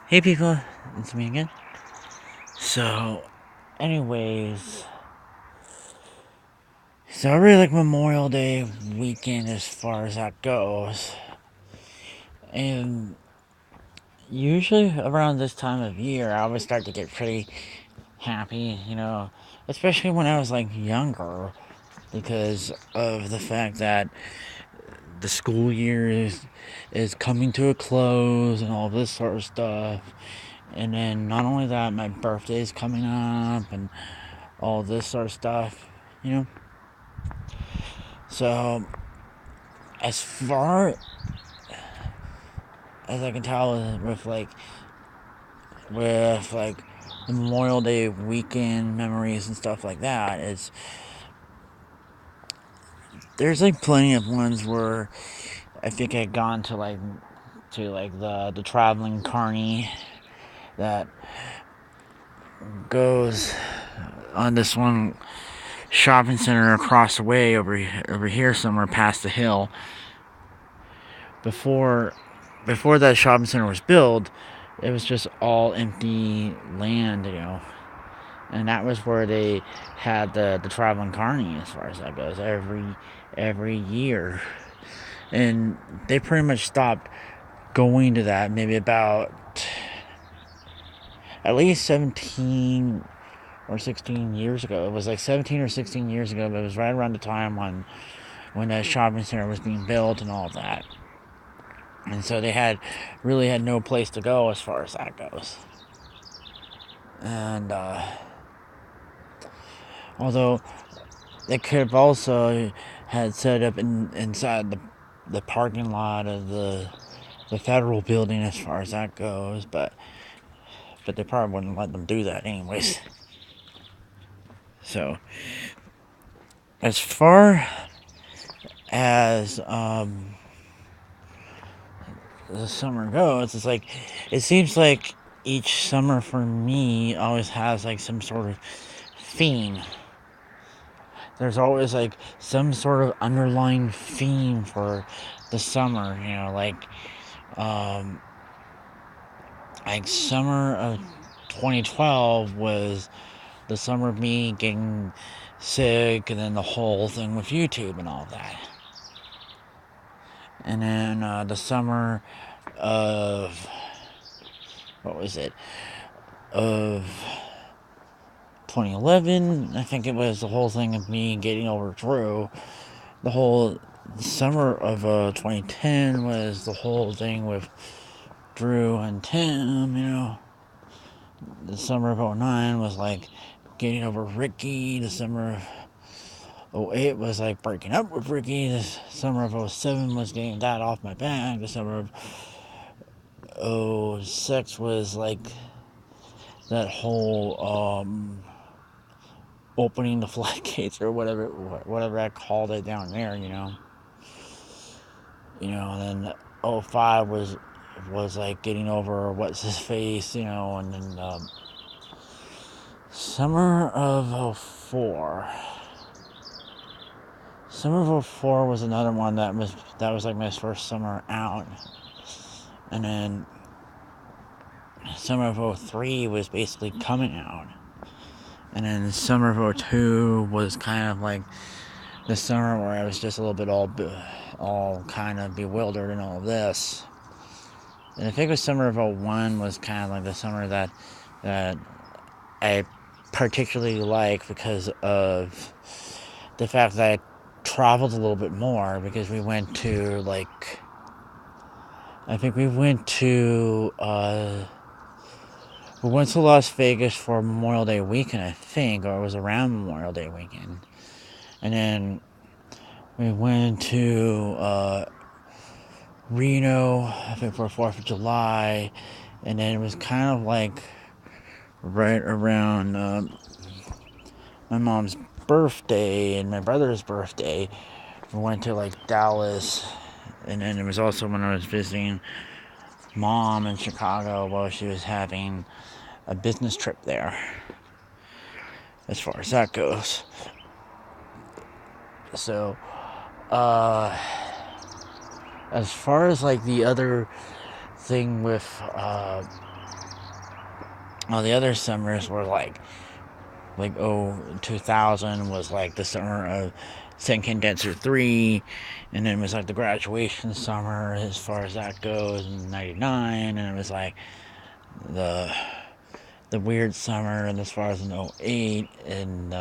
Hey people, it's me again. So, anyways, I really like Memorial Day weekend as far as that goes. And usually around this time of year, I would start to get pretty happy, especially when I was like younger because of the fact that the school year is coming to a close and all this sort of stuff. And then not only that, my birthday is coming up and all this sort of stuff, you know. So as far as I can tell, with like the Memorial Day weekend memories and stuff like that, is there's like plenty of ones where I think I'd gone to the traveling carny that goes on this one shopping center across the way over here somewhere past the hill. Before that shopping center was built, it was just all empty land. And that was where they had the traveling carny, as far as that goes, every year. And they pretty much stopped going to that maybe about at least 17 or 16 years ago. It was like 17 or 16 years ago, but it was right around the time when that shopping center was being built and all that. And so they really had no place to go as far as that goes. And although they could have also had set up inside the parking lot of the federal building as far as that goes, but they probably wouldn't let them do that anyways. So as far as the summer goes, it's like it seems like each summer for me always has like some sort of theme. There's always like some sort of underlying theme for the summer, um, like summer of 2012 was the summer of me getting sick, and then the whole thing with YouTube and all that. And then the summer of what was it? Of 2011, I think it was the whole thing of me getting over Drew. The whole summer of 2010 was the whole thing with Drew and Tim. The summer of '09 was like getting over Ricky. The summer of '08 was like breaking up with Ricky. The summer of '07 was getting that off my back. The summer of '06 was like that whole opening the floodgates or whatever I called it down there. And then '05 was like getting over what's his face, and then summer of '04. Summer of '04 was another one that was like my first summer out. And then summer of '03 was basically coming out. And then summer of '02 was kind of like the summer where I was just a little bit all kind of bewildered and all this. And I think the summer of '01 was kind of like the summer that I particularly like because of the fact that I traveled a little bit more, because we went to I think we went to Las Vegas for Memorial Day weekend, I think, or it was around Memorial Day weekend. And then we went to Reno, I think, for 4th of July. And then it was kind of like right around my mom's birthday and my brother's birthday. We went to like Dallas. And then it was also when I was visiting Mom in Chicago while she was having a business trip there, as far as that goes. So, uh, as far as like the other thing with all the other summers were like 2000 was like the summer of Second Condenser 3, and then it was like the graduation summer as far as that goes in 99, and it was like the weird summer and as far as in 08 and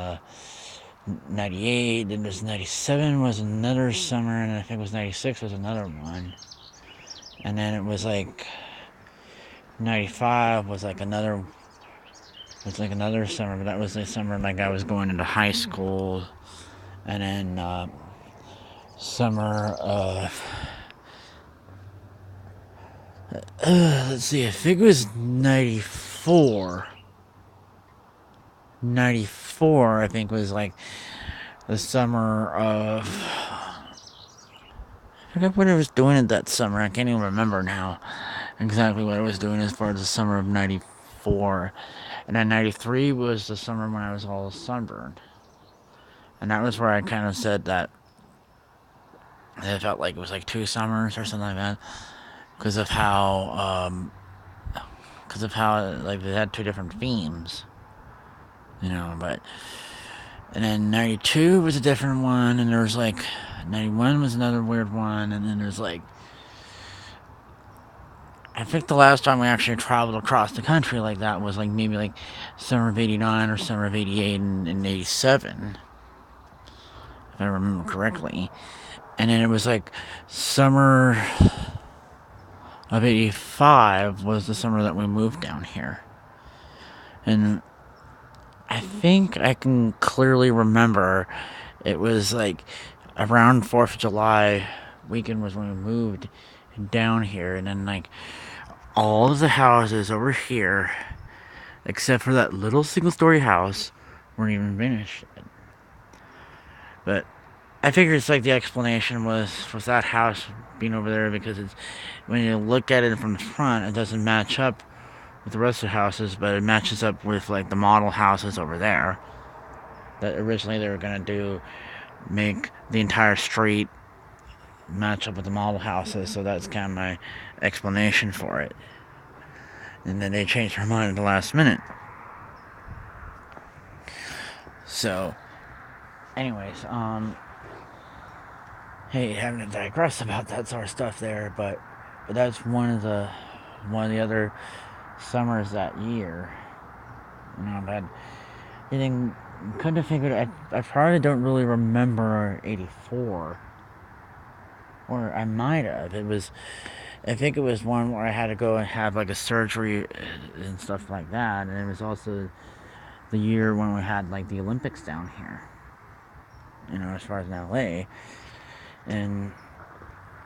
98, then there's 97 was another summer, and I think it was 96 was another one, and then it was like 95 was like another summer, but that was the summer like I was going into high school, and then summer of let's see, I think it was 94. I think was like the summer of, I forget what I was doing at that summer. I can't even remember now exactly what I was doing as far as the summer of 94. And then 93 was the summer when I was all sunburned. And that was where I kind of said that it felt like it was like 2 summers or something like that. Because of how like they had 2 different themes. But and then 92 was a different one, and there was like 91 was another weird one, and then there's like, I think the last time we actually traveled across the country like that was like maybe like summer of 89 or summer of 88 and 87, if I remember correctly. And then it was like summer of 85 was the summer that we moved down here. And I think I can clearly remember it was like around 4th of July weekend was when we moved down here, and then like all of the houses over here, except for that little single-story house, weren't even finished. But I figured it's like the explanation was that house being over there because it's, when you look at it from the front, it doesn't match up with the rest of the houses, but it matches up with like the model houses over there that originally they were gonna make the entire street match up with the model houses. So that's kind of my explanation for it. And then they changed their mind at the last minute. So, anyways, hey, having to digress about that sort of stuff there, but that's one of the other summers that year. But anything couldn't have figured. I probably don't really remember 84, or I might have. I think it was one where I had to go and have like a surgery and stuff like that, and it was also the year when we had like the Olympics down here. As far as in LA, and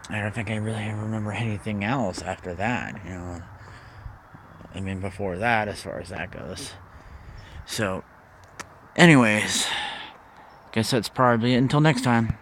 I don't think I really remember anything else after that. I mean, before that, as far as that goes. So, anyways, guess that's probably it until next time.